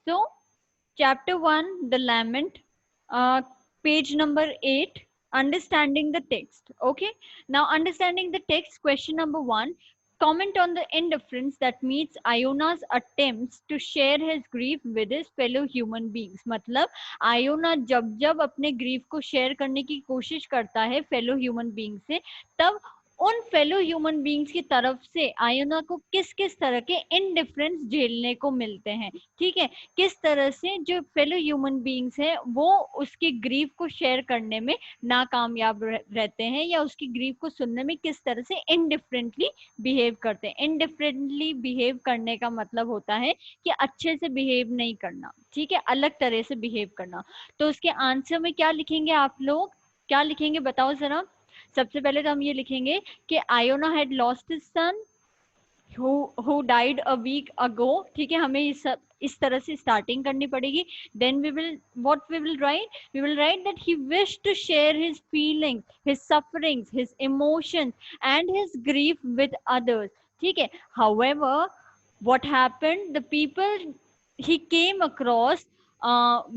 So chapter 1, the lament, page number 8, understanding the text. Okay, now understanding the text, question number 1, comment on the indifference that meets Iona's attempts to share his grief with his fellow human beings. मतलब Iona जब जब अपने grief को share करने की कोशिश करता है फेलो ह्यूमन बीइंग से, तब उन फेलो ह्यूमन बीइंग्स की तरफ से आयोना को किस किस तरह के इनडिफरेंस झेलने को मिलते हैं। ठीक है, किस तरह से जो फेलो ह्यूमन बीइंग्स हैं वो उसकी ग्रीफ को शेयर करने में नाकामयाब रहते हैं, या उसकी ग्रीफ को सुनने में किस तरह से इनडिफरेंटली बिहेव करते हैं। इनडिफरेंटली बिहेव करने का मतलब होता है कि अच्छे से बिहेव नहीं करना, ठीक है, अलग तरह से बिहेव करना। तो उसके आंसर में क्या लिखेंगे आप लोग, क्या लिखेंगे बताओ जरा। सबसे पहले तो हम ये लिखेंगे कि Iona had lost his son who died a week ago। ठीक है, हमें इस तरह से स्टार्टिंग करनी पड़ेगी। then we will write that he wished to share his feelings, his sufferings, his emotions and his grief with others। ठीक है, however what happened, the people he came across,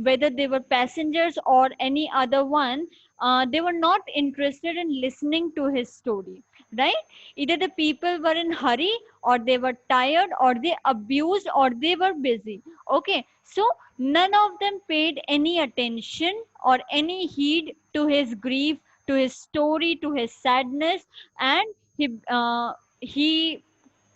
whether they were passengers or any other one, they were not interested in listening to his story, right? Either the people were in hurry, or they were tired, or they abused, or they were busy। Okay, so none of them paid any attention or any heed to his grief, to his story, to his sadness, and he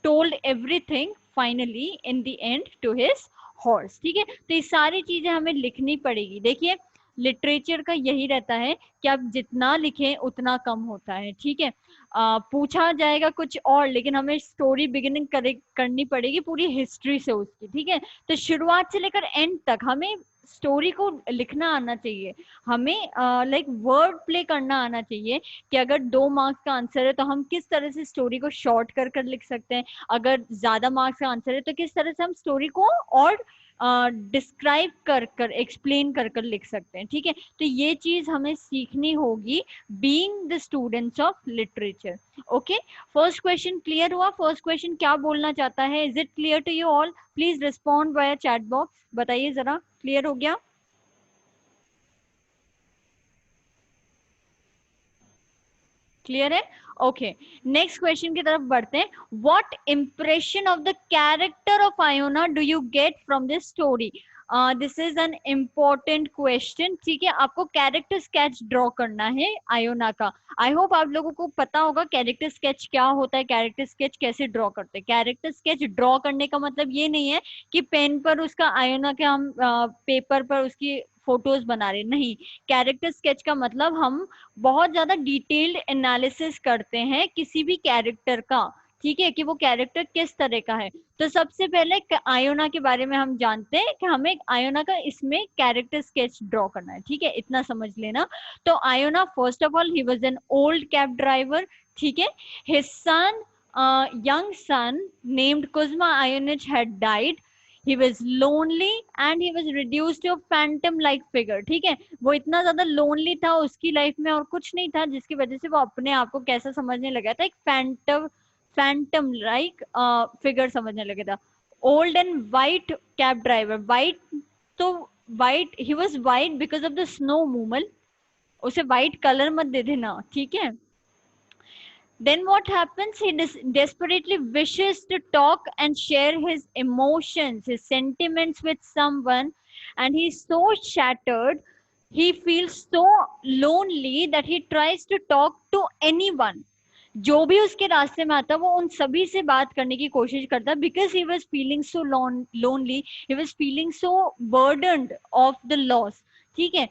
told everything finally in the end to his horse। ठीक है, तो ये सारी चीजें हमें लिखनी पड़ेगी। देखिए लिटरेचर का यही रहता है कि आप जितना लिखें उतना कम होता है। ठीक है, पूछा जाएगा कुछ और, लेकिन हमें स्टोरी बिगिनिंग करनी पड़ेगी पूरी हिस्ट्री से उसकी। ठीक है, तो शुरुआत से लेकर एंड तक हमें स्टोरी को लिखना आना चाहिए, हमें लाइक वर्ड प्ले करना आना चाहिए कि अगर 2 मार्क्स का आंसर है तो हम किस तरह से स्टोरी को शॉर्ट कर कर लिख सकते हैं, अगर ज्यादा मार्क्स का आंसर है तो किस तरह से हम स्टोरी को और डिस्क्राइब कर कर एक्सप्लेन कर कर लिख सकते हैं। ठीक है, तो ये चीज हमें सीखनी होगी being the students of literature. Okay, first question clear हुआ? फर्स्ट क्वेश्चन क्या बोलना चाहता है? Is it clear to you all? Please respond via chat box, बताइए जरा, क्लियर हो गया? क्लियर है? ओके, नेक्स्ट क्वेश्चन की तरफ बढ़ते हैं। What impression of the character of Iona do you get from this story? This is an important question. ठीक है, आपको कैरेक्टर स्केच ड्रॉ करना है आयोना का। आई होप आप लोगों को पता होगा कैरेक्टर स्केच क्या होता है, कैरेक्टर स्केच कैसे ड्रॉ करते हैं। कैरेक्टर स्केच ड्रॉ करने का मतलब ये नहीं है कि पेन पर उसका आयोना के हम पेपर पर उसकी फोटोज बना रहे, नहीं। कैरेक्टर स्केच का मतलब हम बहुत ज्यादा डिटेल्ड एनालिसिस करते हैं किसी भी कैरेक्टर का। ठीक है, कि वो कैरेक्टर किस तरह का है। तो सबसे पहले आयोना के बारे में हम जानते हैं कि हमें आयोना का इसमें कैरेक्टर स्केच ड्रॉ करना है। ठीक है, इतना समझ लेना। तो Iona first of all he was an old cab driver. ठीक है, his son, young son named Kuzma Ionich had died। He was lonely and he was reduced to a phantom like figure। ठीक है, वो इतना ज्यादा lonely था उसकी life में और कुछ नहीं था, जिसकी वजह से वो अपने आप को कैसा समझने लगा था, एक फैंटम लाइक फिगर समझने लगा था। Old and white cab driver, white तो white, he was white because of the snow movement, उसे वाइट कलर मत दे देना। ठीक है, then what happens, he desperately wishes to talk and share his emotions, his sentiments with someone, and he's so shattered, he feels so lonely that he tries to talk to anyone। जो भी उसके रास्ते में आता वो उन सभी से बात करने की कोशिश करता, because he was feeling so lonely, he was feeling so burdened of the loss. ठीक है,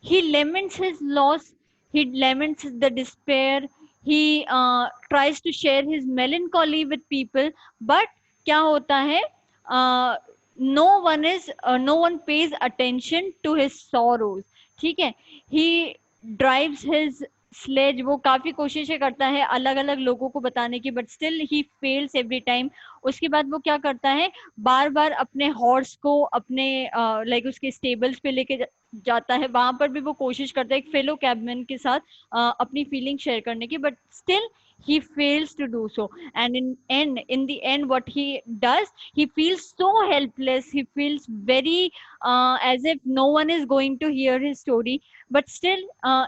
he laments his loss, he laments the despair, he tries to share his melancholy with people, but क्या होता है, no one pays attention to his sorrows। ठीक है, he drives his sledge, वो काफी कोशिशें करता है अलग अलग लोगों को बताने की, but still he fails every time. उसके बाद वो क्या करता है, बार बार अपने हॉर्स को अपने लाइक उसके स्टेबल्स पे लेके जाता है, वहां पर भी वो कोशिश करता है एक फेलो कैबमैन के साथ अपनी फीलिंग शेयर करने की, but still he fails to do so, and in the end what he does, he feels so helpless, he feels very as if no one is going to hear his story. But still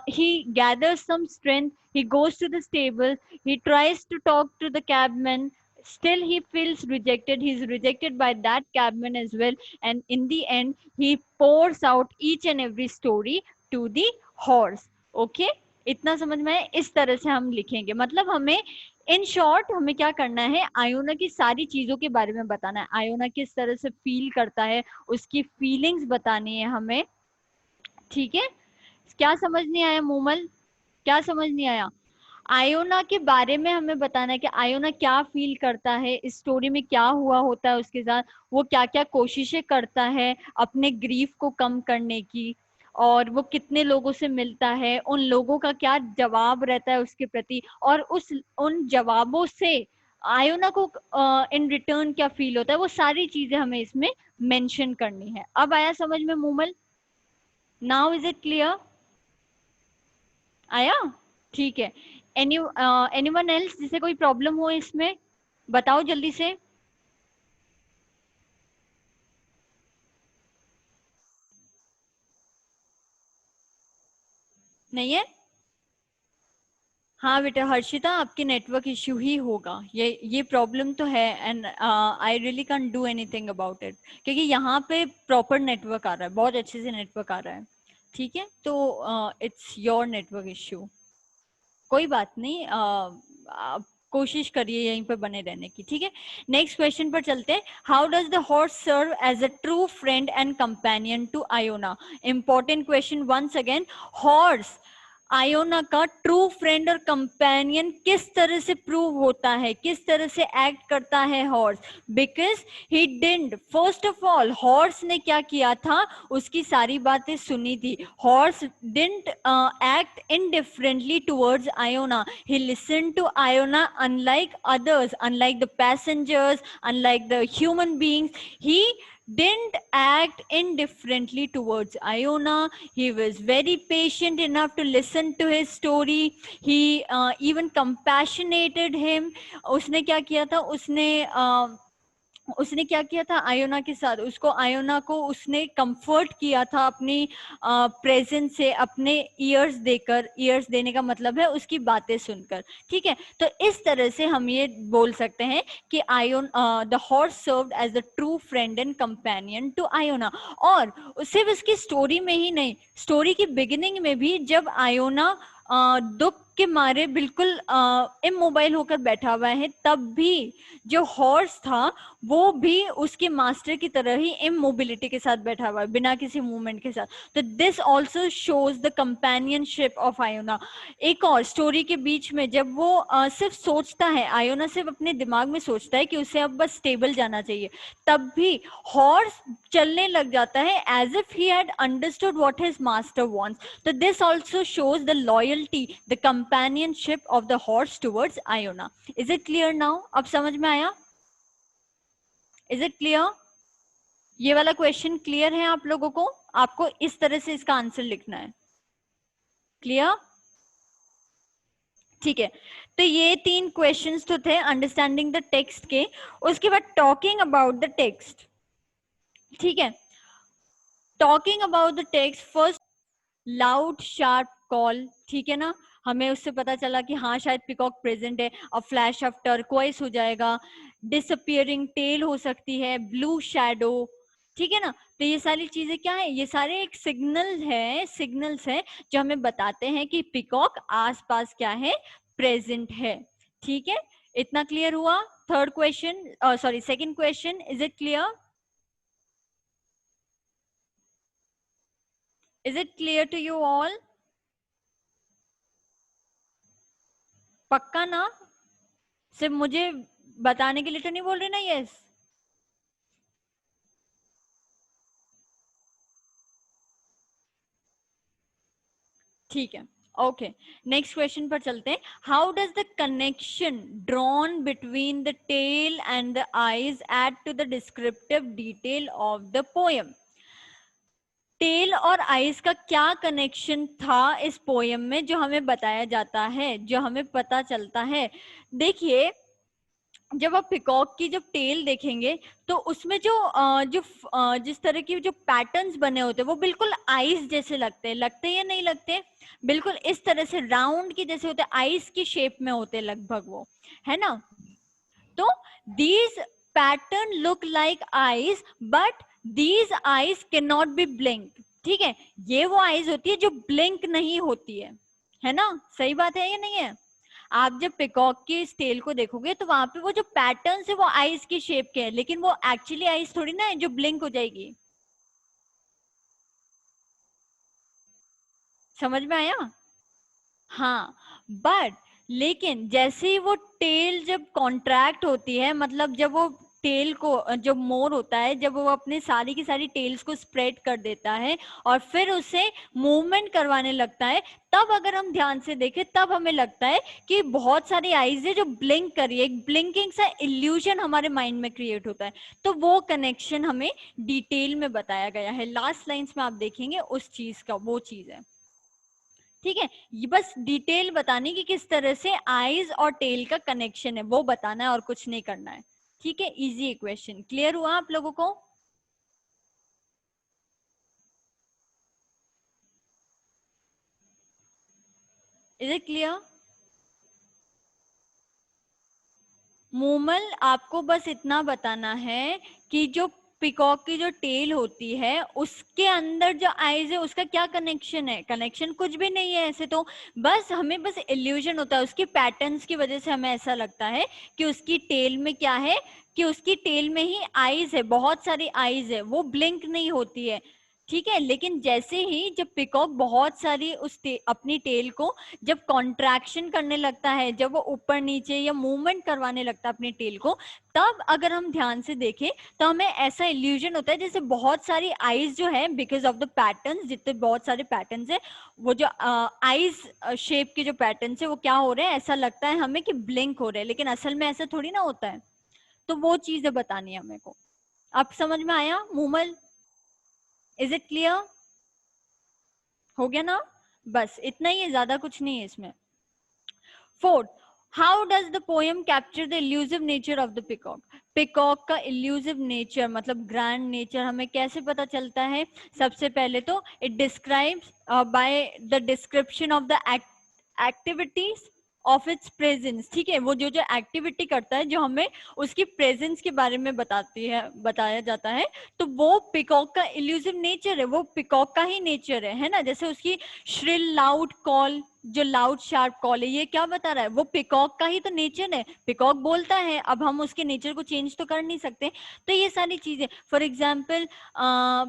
he gathers some strength, he goes to the stable, he tries to talk to the cabman. Still he feels rejected, he's rejected by that cabman as well, and in the end he pours out each and every story to the horse. Okay इतना समझ में आया? इस तरह से हम लिखेंगे, मतलब हमें इन शॉर्ट हमें क्या करना है, आयोना की सारी चीजों के बारे में बताना है, आयोना किस तरह से फील करता है, उसकी फीलिंग्स बतानी है हमें। ठीक है, क्या समझ नहीं आया मूमल, क्या समझ नहीं आया? आयोना के बारे में हमें बताना है कि आयोना क्या फील करता है, इस स्टोरी में क्या हुआ होता है उसके साथ, वो क्या क्या कोशिशें करता है अपने ग्रीफ को कम करने की, और वो कितने लोगों से मिलता है, उन लोगों का क्या जवाब रहता है उसके प्रति, और उन जवाबों से आयोना को इन रिटर्न क्या फील होता है, वो सारी चीजें हमें इसमें मेंशन करनी है। अब आया समझ में Moomal? Now is it clear? आया? ठीक है। एनीवन एल्स जिसे कोई प्रॉब्लम हो इसमें, बताओ जल्दी से। नहीं है? हाँ बेटा हर्षिता, आपके नेटवर्क इश्यू ही होगा, ये प्रॉब्लम तो है, and I really can do anything about it, क्योंकि यहाँ पे प्रॉपर नेटवर्क आ रहा है, बहुत अच्छे से नेटवर्क आ रहा है। ठीक है, तो इट्स योर नेटवर्क इश्यू, कोई बात नहीं, आप कोशिश करिए यहीं पर बने रहने की। ठीक है, नेक्स्ट क्वेश्चन पर चलते हैं। How does the horse serve as a true friend and companion to Iona? Important question once again. Horse Iona का ट्रू फ्रेंड और कंपेनियन किस तरह से प्रूव होता है, किस तरह से एक्ट करता है horse? Because he didn't, first of all horse ने क्या किया था, उसकी सारी बातें सुनी थी। Horse didn't act indifferently towards Iona. He listened to Iona unlike others, unlike the passengers, unlike the human beings. He didn't act indifferently towards Iona. He was very patient enough to listen to his story. He even compassionated him. उसने क्या किया था, उसने क्या किया था Iona के साथ, उसको आयोना को उसने कंफर्ट किया था अपनी प्रेजेंस से, अपने ईयर्स देकर, ईयर्स देने का मतलब है उसकी बातें सुनकर। ठीक है, तो इस तरह से हम ये बोल सकते हैं कि the horse served as the true friend and companion to Iona. और सिर्फ उसकी स्टोरी में ही नहीं, स्टोरी की बिगिनिंग में भी जब आयोना दुख के मारे बिल्कुल इमोबाइल होकर बैठा हुआ है, तब भी जो हॉर्स था वो भी उसके मास्टर की तरह ही इमोबिलिटी के साथ बैठा हुआ है, बिना किसी मूवमेंट के साथ। तो this also shows the companionship of Iona. एक और स्टोरी के बीच में जब वो सिर्फ सोचता है, आयोना सिर्फ अपने दिमाग में सोचता है कि उसे अब बस स्टेबल जाना चाहिए, तब भी हॉर्स चलने लग जाता है as if he had understood what his master wants. तो this also shows the loyalty, the companionship of the horse towards Iona. Is it clear now? अब समझ में आया? Is it clear? ये वाला क्वेश्चन क्लियर है आप लोगों को? आपको इस तरह से इसका आंसर लिखना है। क्लियर? ठीक है, तो ये 3 क्वेश्चंस तो थे अंडरस्टैंडिंग द टेक्स्ट के। उसके बाद टॉकिंग अबाउट द टेक्स्ट। ठीक है, talking about the text, first loud sharp call. ठीक है ना, हमें उससे पता चला कि हाँ शायद पिकॉक प्रेजेंट है। अब फ्लैश ऑफ टर्कोइस हो जाएगा, डिसअपियरिंग टेल हो सकती है, ब्लू शैडो। ठीक है ना, तो ये सारी चीजें क्या है, ये सारे एक सिग्नल्स है जो हमें बताते हैं कि पिकॉक आसपास क्या है, प्रेजेंट है। ठीक है, इतना क्लियर हुआ? Third question, sorry second question, is it clear? Is it clear to you all? पक्का ना? सिर्फ मुझे बताने के लिए तो नहीं बोल रहे ना? यस, ठीक है, ओके। नेक्स्ट क्वेश्चन पर चलते हैं। How does the connection drawn between the tail and the eyes add to the descriptive detail of the poem? Tail और आइज का क्या कनेक्शन था इस पोयम में, जो हमें बताया जाता है, जो हमें पता चलता है। देखिए, जब आप पिकॉक की जब टेल देखेंगे तो उसमें जिस तरह की जो पैटर्न्स बने होते हैं वो बिल्कुल आइस जैसे लगते हैं या नहीं लगते? बिल्कुल इस तरह से राउंड की जैसे होते हैं, आइस की शेप में होते हैं लगभग वो, है ना? तो these pattern look like eyes, but these eyes can not be blink. ठीक है, ये वो आइज होती है जो ब्लिंक नहीं होती है ना? सही बात है या नहीं है? आप जब पिकॉक की इस टेल को देखोगे तो वहां पे वो जो पैटर्न है वो आइज की शेप के है, लेकिन वो एक्चुअली आइज थोड़ी ना है जो ब्लिंक हो जाएगी। समझ में आया? हाँ, बट लेकिन जैसे ही वो टेल जब कॉन्ट्रैक्ट होती है, मतलब जब वो टेल को, जो मोर होता है, जब वो अपने सारी की सारी टेल्स को स्प्रेड कर देता है और फिर उसे मूवमेंट करवाने लगता है, तब अगर हम ध्यान से देखें तब हमें लगता है कि बहुत सारी आईज है जो ब्लिंक कर रही है, एक ब्लिंकिंग सा इल्यूजन हमारे माइंड में क्रिएट होता है। तो वो कनेक्शन हमें डिटेल में बताया गया है, लास्ट लाइन्स में आप देखेंगे उस चीज का, वो चीज है। ठीक है, ये बस डिटेल बताने की किस तरह से आईज और टेल का कनेक्शन है वो बताना है और कुछ नहीं करना है। ठीक है, इजी इक्वेशन। क्लियर हुआ आप लोगों को? Is it clear? मूमल, आपको बस इतना बताना है कि जो पिकॉक की जो टेल होती है उसके अंदर जो आईज है उसका क्या कनेक्शन है? कनेक्शन कुछ भी नहीं है ऐसे तो, बस हमें बस इल्यूजन होता है उसकी पैटर्न्स की वजह से, हमें ऐसा लगता है कि उसकी टेल में क्या है, कि उसकी टेल में ही आईज है, बहुत सारी आईज है, वो ब्लिंक नहीं होती है। ठीक है, लेकिन जैसे ही जब पिकॉक बहुत सारी अपनी टेल को जब कॉन्ट्रैक्शन करने लगता है, जब वो ऊपर नीचे या मूवमेंट करवाने लगता है अपनी टेल को, तब अगर हम ध्यान से देखें तो हमें ऐसा इल्यूजन होता है जैसे बहुत सारी आईज जो है, बिकॉज ऑफ द पैटर्न्स, जितने बहुत सारे पैटर्न्स है, वो जो आईज शेप के जो पैटर्न्स है वो क्या हो रहे हैं, ऐसा लगता है हमें कि ब्लिंक हो रहे हैं, लेकिन असल में ऐसा थोड़ी ना होता है। तो वो चीजें बतानी है हमें को। अब समझ में आया मूमल? Is it clear? हो गया ना? बस इतना ही है, ज्यादा कुछ नहीं है इसमें। Fourth, how does the poem capture the elusive nature of the peacock? Peacock का इल्यूसिव नेचर मतलब ग्रैंड नेचर हमें कैसे पता चलता है? सबसे पहले तो it describes by the description of the activities of its presence. ठीक है, वो जो जो एक्टिविटी करता है जो हमें उसकी प्रेजेंस के बारे में बताती है, बताया जाता है, तो वो पिकॉक का इल्यूसिव नेचर है, वो पिकॉक का ही नेचर है ना? जैसे उसकी श्रिल लाउड कॉल, जो लाउड शार्प कॉल है, ये क्या बता रहा है? वो पिकॉक का ही तो नेचर है, पिकॉक बोलता है, अब हम उसके नेचर को चेंज तो कर नहीं सकते। तो ये सारी चीजें, for example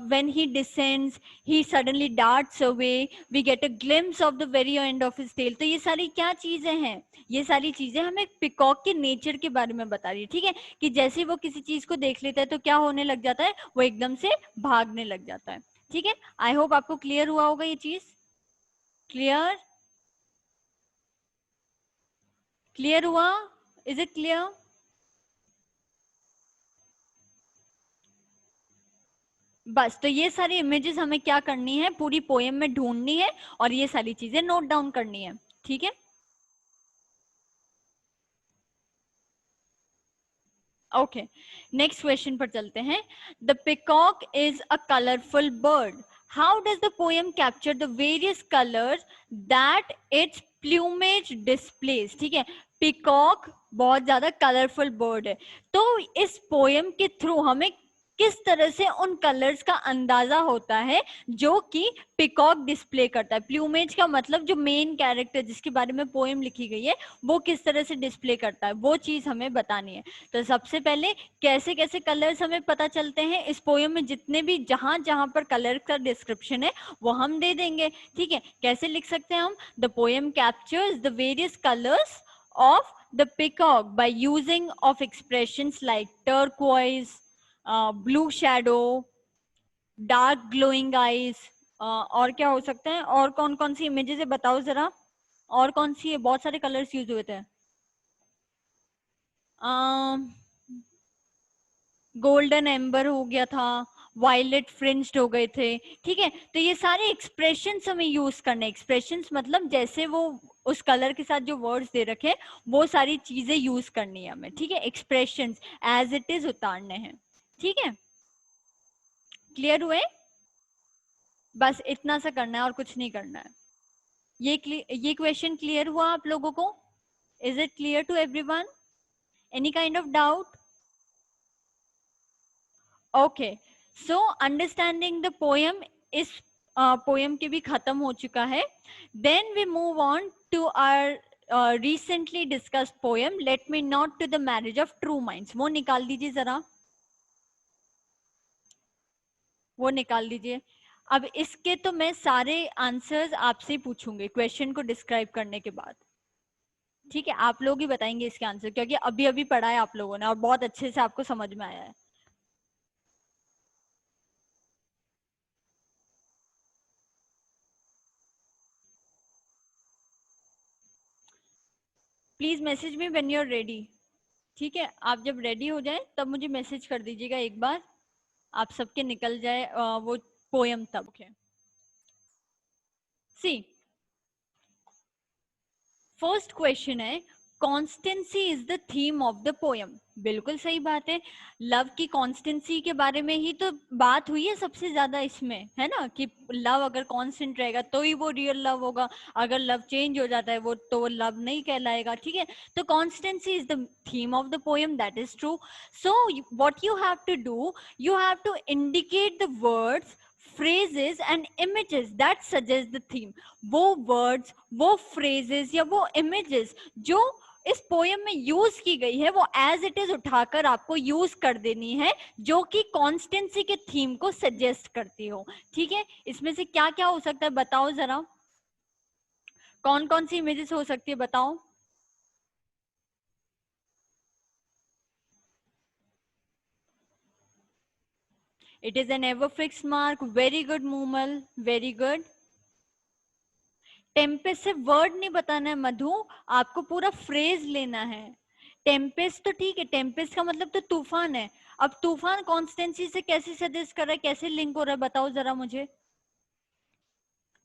when he descends he suddenly darts away, we get a glimpse of the very end of his tail. तो ये सारी क्या चीजें हैं? ये सारी चीजें हमें पिकॉक के नेचर के बारे में बता रही है। ठीक है, कि जैसे वो किसी चीज को देख लेता है तो क्या होने लग जाता है, वो एकदम से भागने लग जाता है। ठीक है, आई होप आपको क्लियर हुआ होगा ये चीज। क्लियर? क्लियर हुआ? Is it clear? बस, तो ये सारी इमेजेस हमें क्या करनी है, पूरी पोएम में ढूंढनी है और ये सारी चीजें नोट डाउन करनी है। ठीक है, ओके, नेक्स्ट क्वेश्चन पर चलते हैं। The peacock is a colourful bird, how does the poem capture the various colours that it's plumage displace? ठीक है, पिकॉक बहुत ज्यादा कलरफुल बर्ड है, तो इस पोएम के थ्रू हमें किस तरह से उन कलर्स का अंदाजा होता है जो कि पिकॉक डिस्प्ले करता है? प्लूमेज का मतलब जो मेन कैरेक्टर जिसके बारे में पोएम लिखी गई है वो किस तरह से डिस्प्ले करता है, वो चीज हमें बतानी है। तो सबसे पहले कैसे कैसे कलर्स हमें पता चलते हैं इस पोएम में, जितने भी जहां जहां पर कलर का डिस्क्रिप्शन है वो हम दे देंगे। ठीक है, कैसे लिख सकते हैं हम? The poem captures the various colours of the peacock by using of expressions like turquoise, blue shadow, dark glowing eyes, और क्या हो सकते हैं, और कौन कौन सी इमेजेस है बताओ जरा, और कौन सी है? बहुत सारे कलर्स यूज हुए थे। गोल्डन एम्बर हो गया था, वायलेट फ्रिंज्ड हो गए थे, ठीक है। तो ये सारे एक्सप्रेशंस हमें यूज करने, एक्सप्रेशंस मतलब जैसे वो उस कलर के साथ जो वर्ड्स दे रखे वो सारी चीजें यूज करनी है हमें, ठीक है। एक्सप्रेशंस एज इट इज उतारने हैं, ठीक है। क्लियर हुए? बस इतना सा करना है और कुछ नहीं करना है। ये क्वेश्चन क्लियर हुआ आप लोगों को? Is it clear to everyone? Any kind of doubt? Okay, so understanding the poem, इस पोयम के भी खत्म हो चुका है। Then we move on to our recently discussed poem let me not to the marriage of true minds. वो निकाल दीजिए जरा, वो निकाल दीजिए। अब इसके तो मैं सारे आंसर्स आपसे पूछूंगी क्वेश्चन को डिस्क्राइब करने के बाद, ठीक है। आप लोग ही बताएंगे इसके आंसर, क्योंकि अभी अभी पढ़ा है आप लोगों ने और बहुत अच्छे से आपको समझ में आया है। Please message me when you are ready, ठीक है। आप जब रेडी हो जाए तब मुझे मैसेज कर दीजिएगा एक बार, आप सबके निकल जाए वो पोयम तब के। सी, फर्स्ट क्वेश्चन है, constituency is the theme of the poem. बिल्कुल सही बात है, लव की कॉन्स्टेंसी के बारे में ही तो बात हुई है सबसे ज्यादा इसमें, है ना, कि लव अगर कांस्टेंट रहेगा तो ही वो रियल लव होगा, अगर लव चेंज हो जाता है वो तो लव नहीं कहलाएगा, ठीक है। तो constancy is the theme of the poem, that is true. So what you have to do, you have to indicate the words, phrases and images that suggest the theme। वो words, वो phrases या वो images जो इस poem में use की गई है वो एज इट इज उठाकर आपको यूज कर देनी है, जो कि कॉन्स्टेंसी के थीम को सजेस्ट करती हो, ठीक है। इसमें से क्या क्या हो सकता है बताओ जरा, कौन कौन सी इमेजेस हो सकती है बताओ। It is an ever fixed mark, very good Moomal, very good. Tempest से वर्ड नहीं बताना है मधु, आपको पूरा फ्रेज लेना है। टेम्पेस्ट तो ठीक है, टेम्पेस्ट का मतलब तो तूफान है। अब तूफान कॉन्स्टेंसी से कैसे सजेस्ट कर रहा है, कैसे लिंक हो रहा है बताओ जरा मुझे।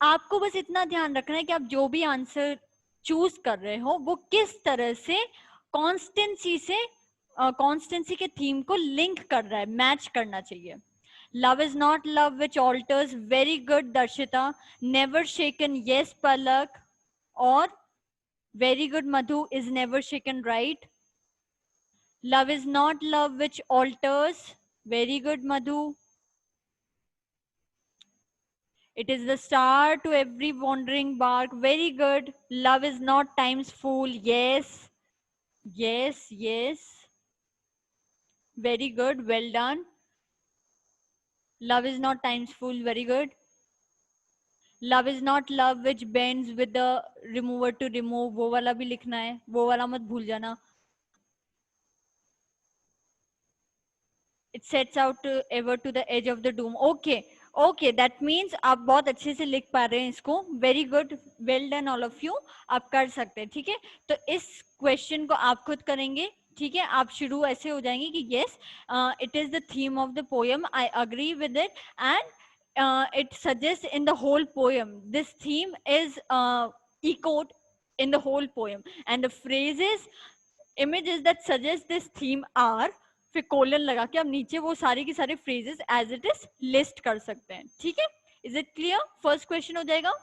आपको बस इतना ध्यान रखना है कि आप जो भी आंसर चूज कर रहे हो वो किस तरह से कॉन्स्टेंसी से कॉन्स्टेंसी के थीम को लिंक कर रहा है, मैच करना चाहिए। Love is not love which alters, very good Darshita, never shaken, yes Palak, or very good Madhu, is never shaken, right? Love is not love which alters, very good Madhu. It is the star to every wandering bark, very good. Love is not time's fool, yes, yes, yes, very good, well done. Love is not time's fool, very good. Love is not love which bends with the remover to remove, वो वाला भी लिखना है, वो वाला मत भूल जाना। It sets out ever to the edge of the doom, okay okay, that means आप बहुत अच्छे से लिख पा रहे हैं इसको, very good, well done all of you, आप कर सकते हैं, ठीक है। तो इस क्वेश्चन को आप खुद करेंगे, ठीक है। आप शुरू ऐसे हो जाएंगे कि yes it is the theme of the poem, I agree with it, and it suggests in the whole poem, this theme is echoed in the whole poem, and the phrases, images that suggest this theme are, फिर colon लगा के आप नीचे वो सारे के सारे phrases as it is list कर सकते हैं, ठीक है। is it clear? first question हो जाएगा।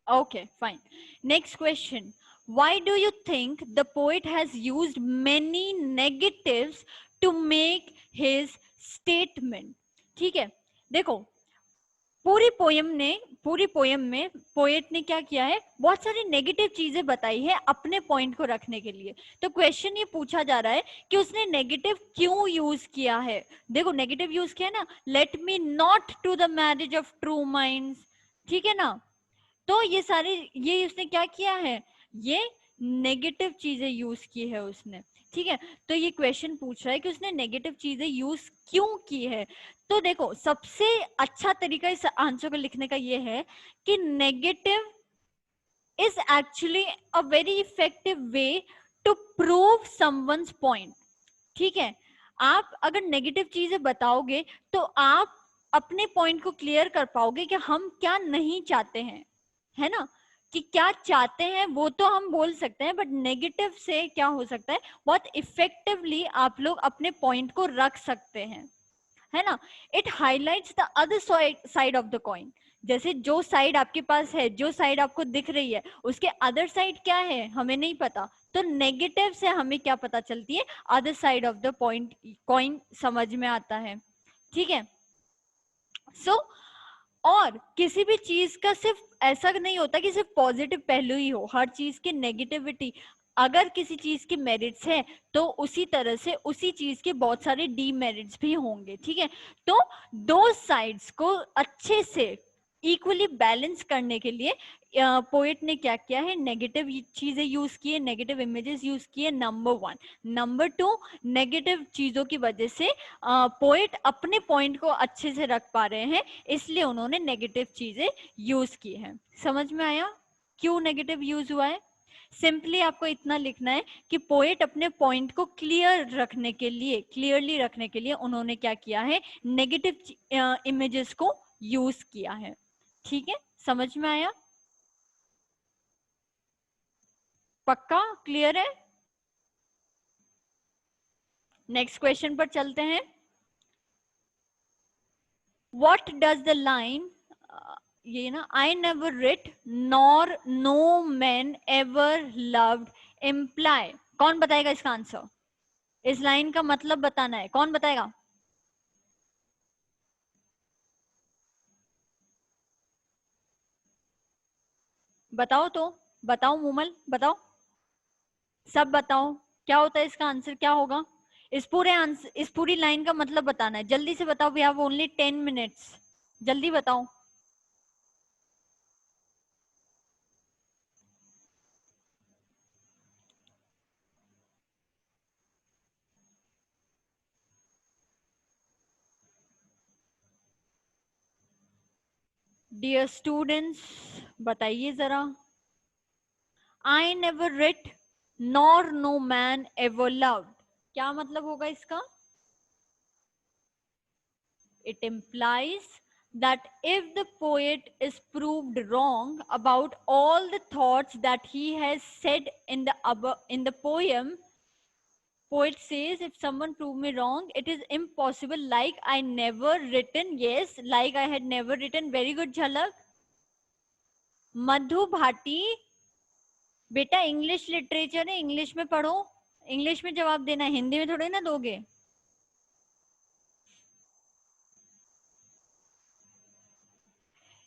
Okay, fine. Next question. Why do you think the poet has used many negatives to make his statement? ठीक है, देखो पूरी पोयम में पोएट ने क्या किया है, बहुत सारी नेगेटिव चीजें बताई है अपने पॉइंट को रखने के लिए। तो क्वेश्चन ये पूछा जा रहा है कि उसने नेगेटिव क्यों यूज किया है। देखो नेगेटिव यूज किया है ना, let me not to the marriage of true minds, ठीक है ना। तो ये सारी, ये उसने क्या किया है, ये नेगेटिव चीजें यूज की है उसने, ठीक है। तो ये क्वेश्चन पूछ रहा है कि उसने नेगेटिव चीजें यूज क्यों की है। तो देखो सबसे अच्छा तरीका इस आंसर को लिखने का ये है कि negative is actually a very effective way to prove someone's point। ठीक है, आप अगर नेगेटिव चीजें बताओगे तो आप अपने पॉइंट को क्लियर कर पाओगे कि हम क्या नहीं चाहते हैं, है ना। कि क्या चाहते हैं वो तो हम बोल सकते हैं, बट नेगेटिव से क्या हो सकता है, बहुत इफेक्टिवली आप लोग अपने पॉइंट को रख सकते हैं, है ना। It highlights the other side of the coin. जैसे जो साइड आपके पास है, जो साइड आपको दिख रही है, उसके अदर साइड क्या है हमें नहीं पता। तो नेगेटिव से हमें क्या पता चलती है, other side of the point coin समझ में आता है। ठीक है। सो और किसी भी चीज का सिर्फ ऐसा नहीं होता कि सिर्फ पॉजिटिव पहलू ही हो, हर चीज की नेगेटिविटी, अगर किसी चीज के मेरिट्स है तो उसी तरह से उसी चीज के बहुत सारे डीमेरिट्स भी होंगे। ठीक है। तो दो साइड्स को अच्छे से इक्वली बैलेंस करने के लिए पोएट ने क्या किया है, नेगेटिव चीजें यूज की है, नेगेटिव इमेजेस यूज किए, नंबर 1। नंबर 2, नेगेटिव चीजों की वजह से पोएट अपने पॉइंट को अच्छे से रख पा रहे हैं, इसलिए उन्होंने नेगेटिव चीजें यूज की हैं। समझ में आया क्यों नेगेटिव यूज हुआ है। सिंपली आपको इतना लिखना है कि पोएट अपने पॉइंट को क्लियरली रखने के लिए उन्होंने क्या किया है, नेगेटिव इमेजेस को यूज किया है। ठीक है, समझ में आया, पक्का क्लियर है। नेक्स्ट क्वेश्चन पर चलते हैं। व्हाट डज द लाइन, ये ना, I never writ nor no man ever loved imply, कौन बताएगा इसका आंसर। इस लाइन का मतलब बताना है, कौन बताएगा। बताओ तो, बताओ मूमल बताओ, सब बताओ क्या होता है इसका आंसर, क्या होगा। इस पूरे आंसर, इस पूरी लाइन का मतलब बताना है, जल्दी से बताओ, वी हैव ओनली 10 मिनट्स, जल्दी बताओ। डियर स्टूडेंट्स बताइए जरा। I never writ nor no man ever loved, क्या मतलब होगा इसका। It implies that if the poet is proved wrong about all the thoughts that he has said in the poem, poet says if someone prove me wrong, it is impossible, like I never written, yes, like I had never written, very good Jhalak। मधु भाटी, बेटा English literature है, English में पढ़ो, English में जवाब देना है, हिंदी में थोड़ी ना दोगे।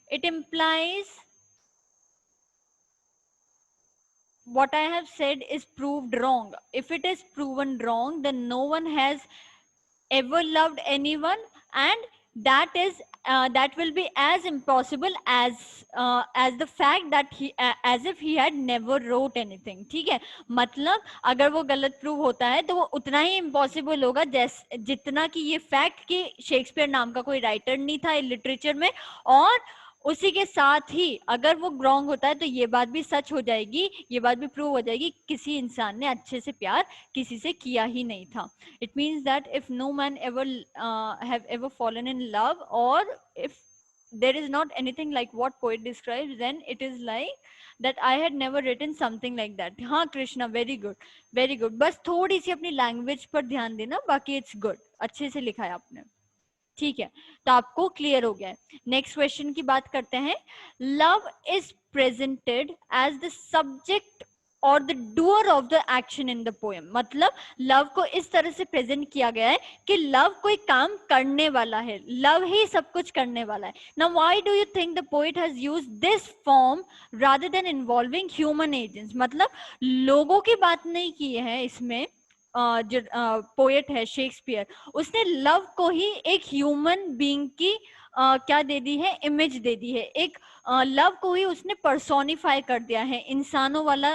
It implies what I have said is proved wrong. If it is proven wrong, then no one has ever loved anyone, and that will be as impossible as the fact that he as if he had never wrote anything। ठीक है, मतलब अगर वो गलत prove होता है तो वो उतना ही इम्पॉसिबल होगा जितना कि ये फैक्ट कि शेक्सपियर नाम का कोई राइटर नहीं था लिटरेचर में, और उसी के साथ ही अगर वो रॉन्ग होता है तो ये बात भी सच हो जाएगी, ये बात भी प्रूव हो जाएगी किसी इंसान ने अच्छे से प्यार किसी से किया ही नहीं था। It means that if no man ever have ever fallen in love, or if there is not anything like what poet describes, then it is like that I had never written something like that। हाँ Krishna, very good very good, बस थोड़ी सी अपनी language पर ध्यान देना, बाकी it's good, अच्छे से लिखा है आपने। ठीक है, तो आपको क्लियर हो गया है। नेक्स्ट क्वेश्चन की बात करते हैं। Love is presented as the subject और the doer of the action in the poem, मतलब लव को इस तरह से प्रेजेंट किया गया है कि लव कोई काम करने वाला है, लव ही सब कुछ करने वाला है। Now why do you think the poet has used this form rather than involving human agents, मतलब लोगों की बात नहीं की है इसमें। जो पोएट है शेक्सपियर, उसने लव को ही एक ह्यूमन बीइंग की क्या दे दी है, इमेज दे दी है, एक लव को ही उसने पर्सोनिफाई कर दिया है, इंसानों वाला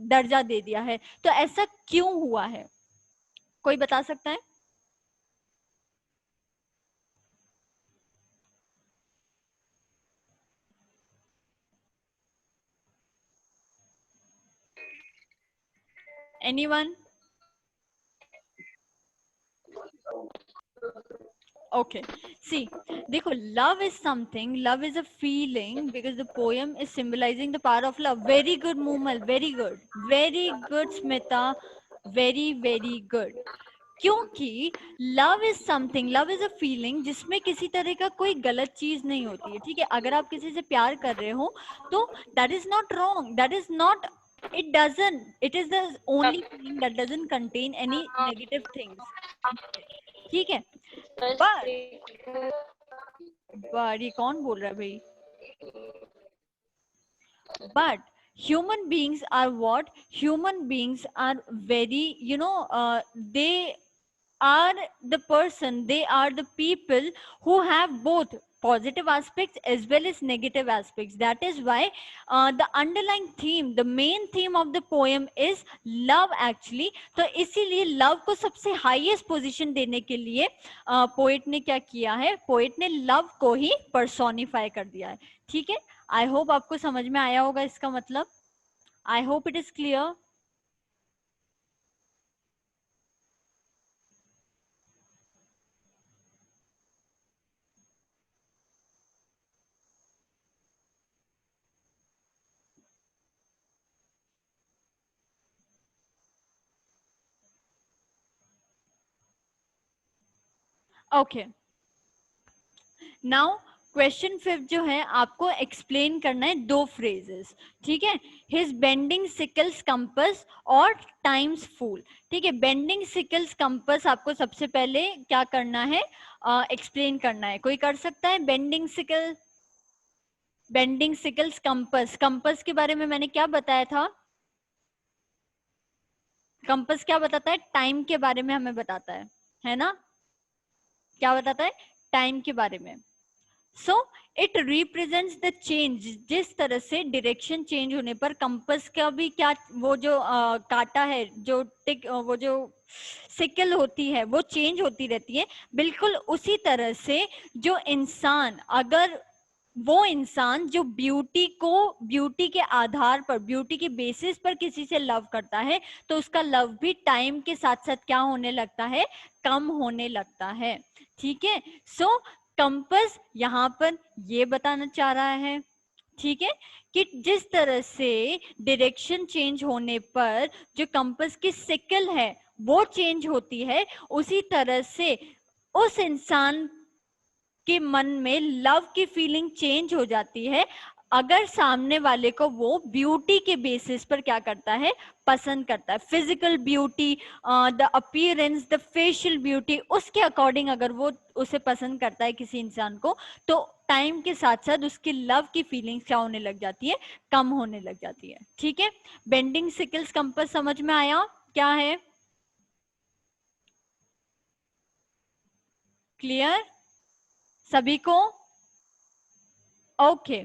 दर्जा दे दिया है। तो ऐसा क्यों हुआ है, कोई बता सकता है? एनीवन? Okay, see, देखो, love is something, love is a feeling, because the poem is symbolizing the power of love. Very good, Mumal, very good, Smita, very good. क्योंकि love is something, love is a feeling जिसमें किसी तरह का कोई गलत चीज नहीं होती है, ठीक है? अगर आप किसी से प्यार कर रहे हो तो that is not wrong, that is not, it is the only feeling that doesn't contain any negative things, ठीक है? बट ये कौन बोल रहा है भाई? But human beings are what? Human beings are very, they are the person, they are the people who have both positive aspects as well as negative aspects. That is why the underlying theme, the main theme of the poem is love actually. तो इसीलिए love को सबसे highest position देने के लिए poet ने क्या किया है? Poet ने love को ही personify कर दिया है, ठीक है? आई होप आपको समझ में आया होगा इसका मतलब। I hope it is clear. Okay, now question 5 जो है आपको एक्सप्लेन करना है दो फ्रेजेस, ठीक है? हिज बेंडिंग सिकल्स कंपस और टाइम्स फूल, ठीक है? बेंडिंग सिकल्स कंपस आपको सबसे पहले क्या करना है, एक्सप्लेन करना है। कोई कर सकता है? बेंडिंग सिकल्स कंपस, कंपस के बारे में मैंने क्या बताया था? कंपस क्या बताता है? टाइम के बारे में हमें बताता है ना? क्या बताता है? टाइम के बारे में। So it represents the change, जिस तरह से डायरेक्शन चेंज होने पर कंपस का भी क्या, वो जो काटा है, जो टिक, वो जो सिकल होती है वो चेंज होती रहती है, बिल्कुल उसी तरह से जो इंसान, अगर वो इंसान जो ब्यूटी के आधार पर, ब्यूटी के बेसिस पर किसी से लव करता है, तो उसका लव भी टाइम के साथ साथ क्या होने लगता है? कम होने लगता है, ठीक है? सो कंपस यहाँ पर ये बताना चाह रहा है, ठीक है, कि जिस तरह से डायरेक्शन चेंज होने पर जो कंपस की सिकल है वो चेंज होती है, उसी तरह से उस इंसान के मन में लव की फीलिंग चेंज हो जाती है अगर सामने वाले को वो ब्यूटी के बेसिस पर क्या करता है? पसंद करता है। Physical beauty, the appearance, the facial beauty, उसके अकॉर्डिंग अगर वो उसे पसंद करता है किसी इंसान को, तो टाइम के साथ साथ उसकी लव की फीलिंग्स क्या होने लग जाती है? कम होने लग जाती है, ठीक है? बेंडिंग सिकल्स कंपास समझ में आया क्या है? क्लियर सभी को? ओके,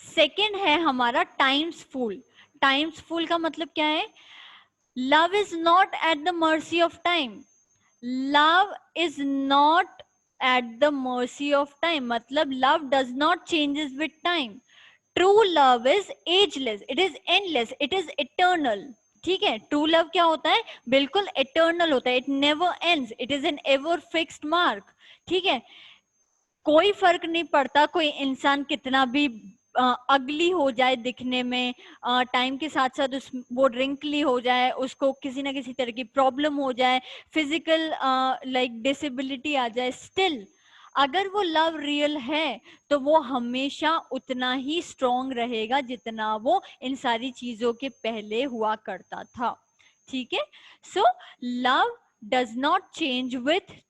सेकेंड है हमारा टाइम्स फूल। टाइम्स फूल का मतलब क्या है? Love is not at the mercy of time, love is not at the mercy of time, मतलब love does not changes with time. True love is ageless, it is endless, it is eternal, ठीक है? True love क्या होता है? बिल्कुल eternal होता है, it never ends, it is an ever fixed mark, ठीक है? कोई फर्क नहीं पड़ता कोई इंसान कितना भी अगली हो जाए दिखने में, टाइम के साथ साथ वो रिंकली हो जाए, उसको किसी ना किसी तरह की प्रॉब्लम हो जाए, फिजिकल लाइक डिसेबिलिटी आ जाए, स्टिल अगर वो लव रियल है तो वो हमेशा उतना ही स्ट्रॉन्ग रहेगा जितना वो इन सारी चीजों के पहले हुआ करता था, ठीक है? So love does not change with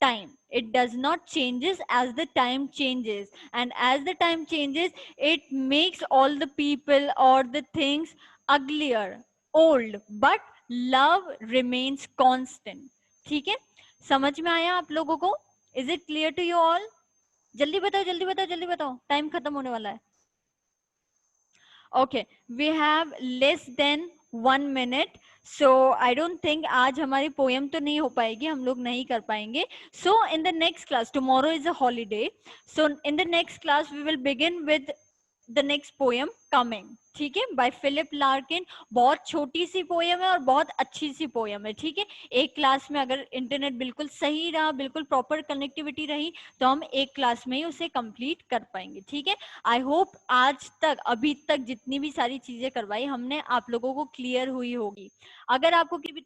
time, it does not changes as the time changes, and as the time changes it makes all the people or the things uglier, old, but love remains constant, ठीक है? समझ में आया आप लोगों को? Is it clear to you all? जल्दी बताओ जल्दी बताओ जल्दी बताओ, टाइम खत्म होने वाला है। Okay, we have less than 1 minute, so I don't think आज हमारी पोएम तो नहीं हो पाएगी, हम लोग नहीं कर पाएंगे। So in the next class, tomorrow is a holiday, so in the next class we will begin with the next poem coming, ठीक है, बाय फिलिप लार्किन। बहुत छोटी सी पोएम है और बहुत अच्छी सी पोएम है, ठीक है। एक क्लास में अगर इंटरनेट बिल्कुल सही रहा, बिल्कुल प्रॉपर कनेक्टिविटी रही, तो हम एक क्लास में ही उसे कंप्लीट कर पाएंगे, ठीक है। आई होप आज तक, अभी तक जितनी भी सारी चीजें करवाई हमने, आप लोगों को क्लियर हुई होगी। अगर आपको किसी भी